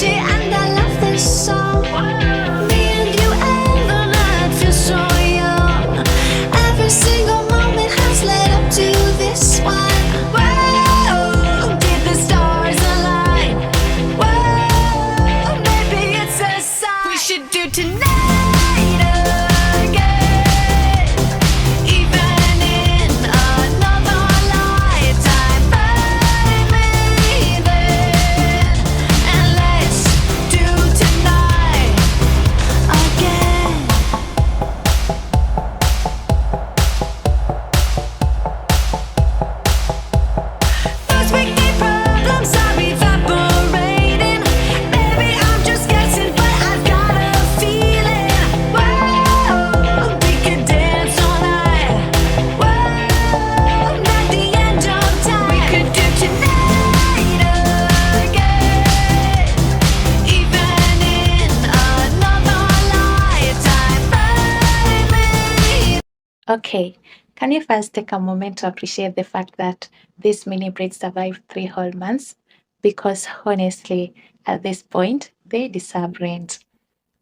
and I love this song. Me and you and the night feel so young. Every single moment has led up to this one. Whoa, did the stars align? Whoa, maybe it's a sign. We should do tonight again, even in another lifetime. Find me then, and let's do tonight again. Those wicked problems are evaporating. Maybe I'm just guessing, but I've got a feeling. Whoa, we could dance all night. Whoa, not the end of time. We could do tonight again, even in another lifetime. Find me. Okay, can you first take a moment to appreciate the fact that this mini braids survived 3 whole months? Because honestly, at this point, they deserve rent.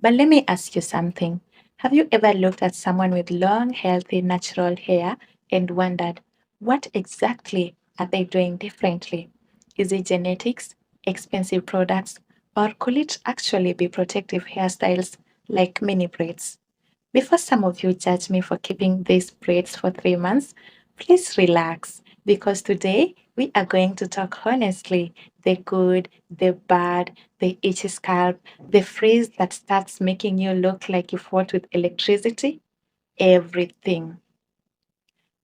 But let me ask you something. Have you ever looked at someone with long, healthy, natural hair and wondered, what exactly are they doing differently? Is it genetics, expensive products, or could it actually be protective hairstyles like mini braids? Before some of you judge me for keeping these braids for 3 months, please relax because today we are going to talk honestly, the good, the bad, the itchy scalp, the frizz that starts making you look like you fought with electricity, everything.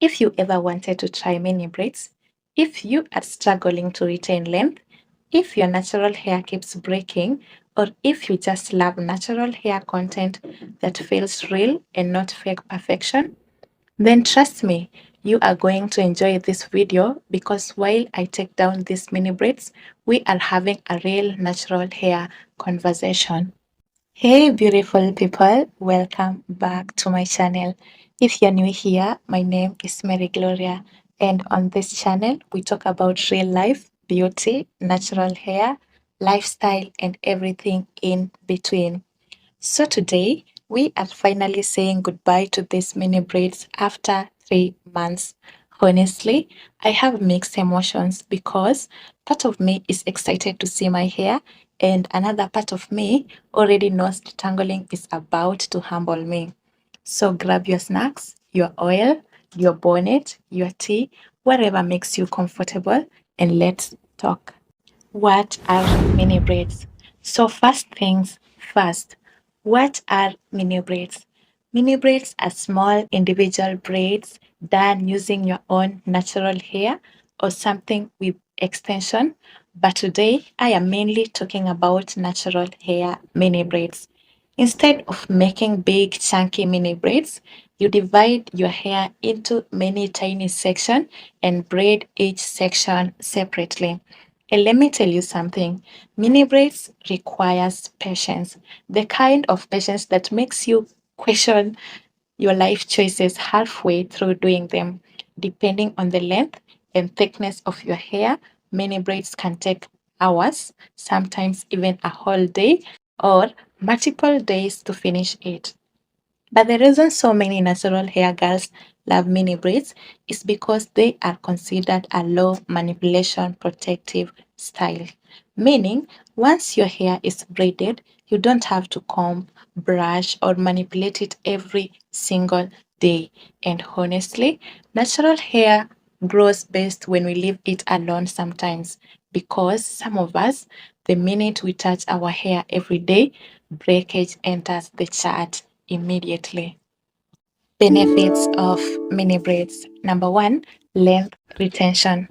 If you ever wanted to try mini braids, if you are struggling to retain length, if your natural hair keeps breaking, or if you just love natural hair content that feels real and not fake perfection, then trust me, you are going to enjoy this video because while I take down these mini braids, we are having a real natural hair conversation. Hey beautiful people, welcome back to my channel. If you're new here, my name is Mary Gloria, and on this channel we talk about real life, beauty, natural hair, lifestyle, and everything in between. So today we are finally saying goodbye to these mini braids after 3 months. Honestly, I have mixed emotions because part of me is excited to see my hair, and another part of me already knows detangling is about to humble me. So grab your snacks, your oil, your bonnet, your tea, whatever makes you comfortable, and let's talk. What are mini braids? So, first things first, what are mini braids? Mini braids are small individual braids done using your own natural hair or something with extension. But today, I am mainly talking about natural hair mini braids. Instead of making big, chunky mini braids, you divide your hair into many tiny sections and braid each section separately. And let me tell you something, mini braids requires patience, the kind of patience that makes you question your life choices halfway through doing them. Depending on the length and thickness of your hair, many braids can take hours, sometimes even a whole day, or multiple days to finish it. But the reason so many natural hair girls love mini braids is because they are considered a low manipulation protective style. Meaning, once your hair is braided, you don't have to comb, brush, or manipulate it every single day. And honestly, natural hair grows best when we leave it alone sometimes because some of us, the minute we touch our hair every day, breakage enters the chart immediately. Benefits of mini braids. Number one, length retention.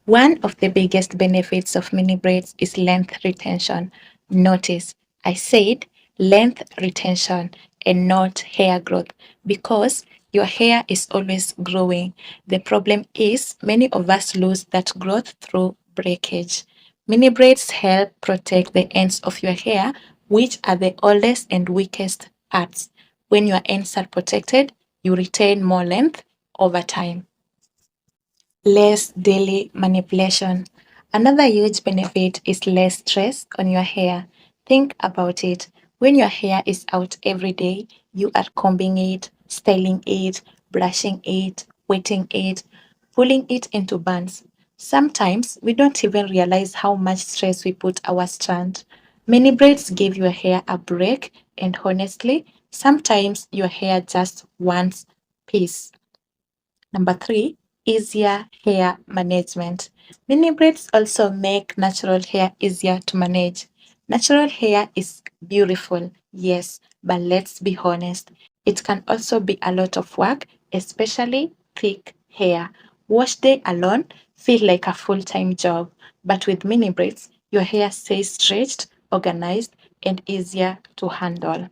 One of the biggest benefits of mini braids is length retention. Notice I said length retention and not hair growth because your hair is always growing. The problem is many of us lose that growth through breakage. Mini braids help protect the ends of your hair, which are the oldest and weakest parts. When your ends are protected, you retain more length over time. Less daily manipulation. Another huge benefit is less stress on your hair. Think about it. When your hair is out every day, you are combing it, styling it, brushing it, wetting it, pulling it into buns. Sometimes we don't even realize how much stress we put our strand. Many braids give your hair a break, and honestly, sometimes your hair just wants peace. Number three, easier hair management. Mini braids also make natural hair easier to manage. Natural hair is beautiful, yes, but let's be honest, it can also be a lot of work, especially thick hair. Wash day alone feel like a full-time job, but with mini braids, your hair stays stretched, organized, and easier to handle.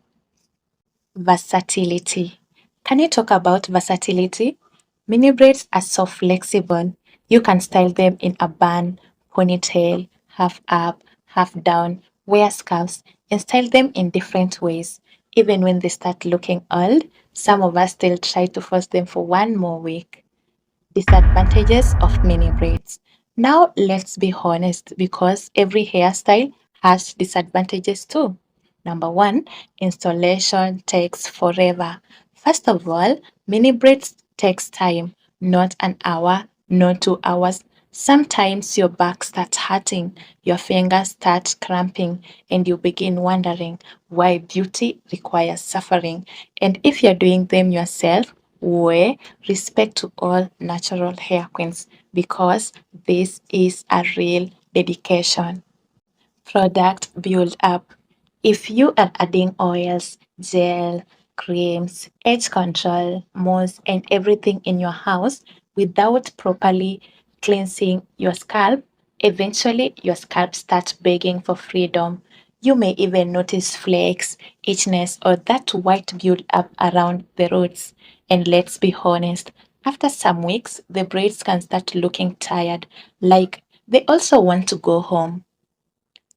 Versatility. Can you talk about versatility? Mini braids are so flexible. You can style them in a bun, ponytail, half up, half down, wear scarves, and style them in different ways. Even when they start looking old, some of us still try to force them for one more week. Disadvantages of mini braids. Now let's be honest because every hairstyle has disadvantages too. Number one, installation takes forever. First of all, mini braids takes time, not an hour, not 2 hours. Sometimes your back starts hurting, your fingers start cramping, and you begin wondering why beauty requires suffering. And if you're doing them yourself, way respect to all natural hair queens because this is a real dedication. Product build up. If you are adding oils, gel, creams, edge control, mousse, and everything in your house without properly cleansing your scalp, eventually your scalp starts begging for freedom. You may even notice flakes, itchiness, or that white build up around the roots. And let's be honest, after some weeks, the braids can start looking tired, like they also want to go home.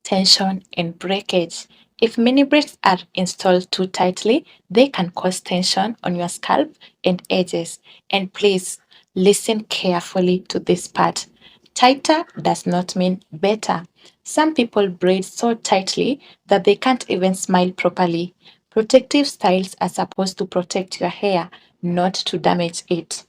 Tension and breakage. If mini braids are installed too tightly, they can cause tension on your scalp and edges. And please listen carefully to this part. Tighter does not mean better. Some people braid so tightly that they can't even smile properly. Protective styles are supposed to protect your hair, not to damage it.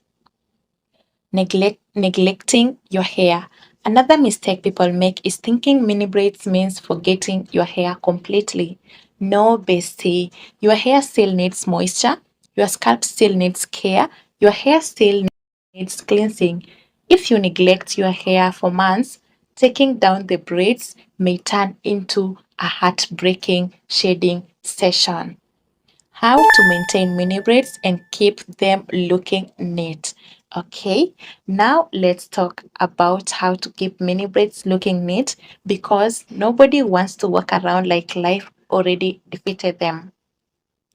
Neglecting your hair. Another mistake people make is thinking mini braids means forgetting your hair completely. No, bestie, your hair still needs moisture, your scalp still needs care, your hair still needs cleansing. If you neglect your hair for months, taking down the braids may turn into a heartbreaking shading session. How to maintain mini braids and keep them looking neat. Okay, now let's talk about how to keep mini braids looking neat because nobody wants to walk around like life already defeated them.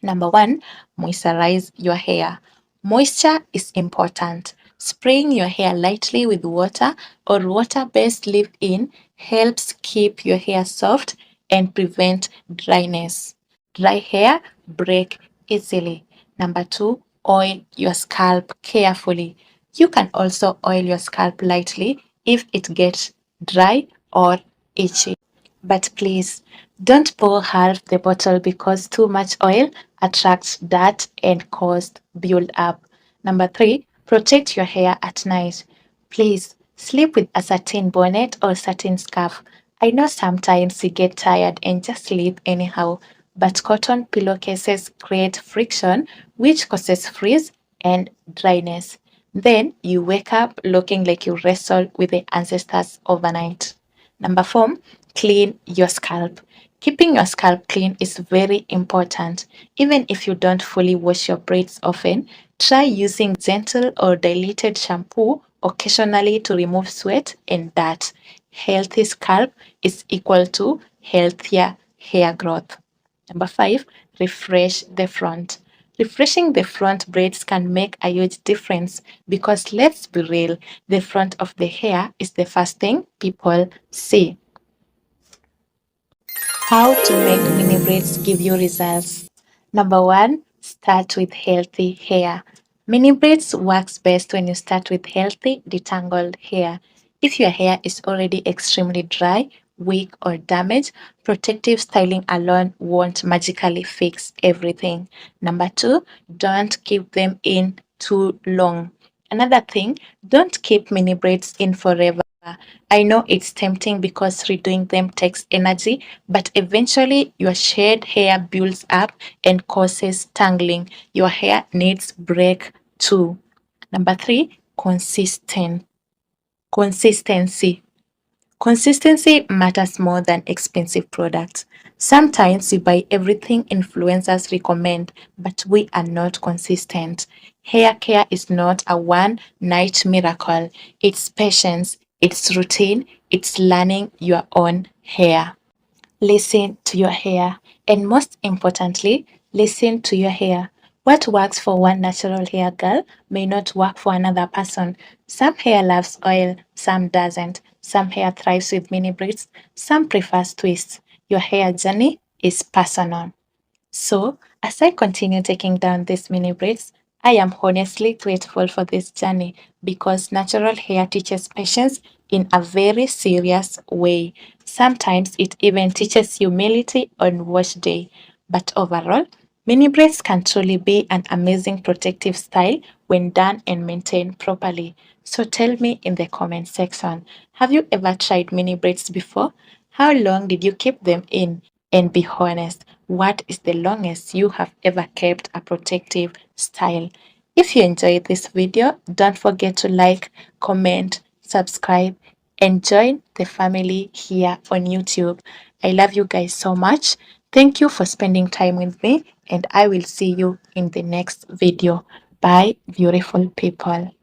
Number one, moisturize your hair. Moisture is important. Spraying your hair lightly with water or water-based leave-in helps keep your hair soft and prevent dryness. Dry hair break easily. Number two, oil your scalp carefully. You can also oil your scalp lightly if it gets dry or itchy. But please don't pour half the bottle because too much oil attracts dirt and causes build up. Number three, protect your hair at night. Please sleep with a satin bonnet or satin scarf. I know sometimes you get tired and just sleep anyhow, but cotton pillowcases create friction which causes frizz and dryness. Then you wake up looking like you wrestled with the ancestors overnight. Number four, clean your scalp. Keeping your scalp clean is very important. Even if you don't fully wash your braids often, try using gentle or diluted shampoo occasionally to remove sweat and dirt. Healthy scalp is equal to healthier hair growth. Number five, refresh the front. Refreshing the front braids can make a huge difference because let's be real, the front of the hair is the first thing people see. How to make mini braids give you results. Number one, start with healthy hair. Mini braids works best when you start with healthy, detangled hair. If your hair is already extremely dry, weak, or damaged, protective styling alone won't magically fix everything. Number two, don't keep them in too long. Another thing, don't keep mini braids in forever. I know it's tempting because redoing them takes energy, but eventually your shed hair builds up and causes tangling. Your hair needs break too. Number three, consistency. Consistency matters more than expensive products. Sometimes we buy everything influencers recommend, but we are not consistent. Hair care is not a one night miracle. It's patience, it's routine, it's learning your own hair. Listen to your hair, and most importantly, listen to your hair. What works for one natural hair girl may not work for another person. Some hair loves oil, some doesn't. Some hair thrives with mini braids, some prefers twists. Your hair journey is personal. So, as I continue taking down these mini braids, I am honestly grateful for this journey because natural hair teaches patience in a very serious way. Sometimes it even teaches humility on wash day. But overall, mini braids can truly be an amazing protective style when done and maintained properly. So tell me in the comment section, have you ever tried mini braids before? How long did you keep them in? And be honest, what is the longest you have ever kept a protective style? If you enjoyed this video, don't forget to like, comment, subscribe, and join the family here on YouTube. I love you guys so much. Thank you for spending time with me, and I will see you in the next video. Bye, beautiful people.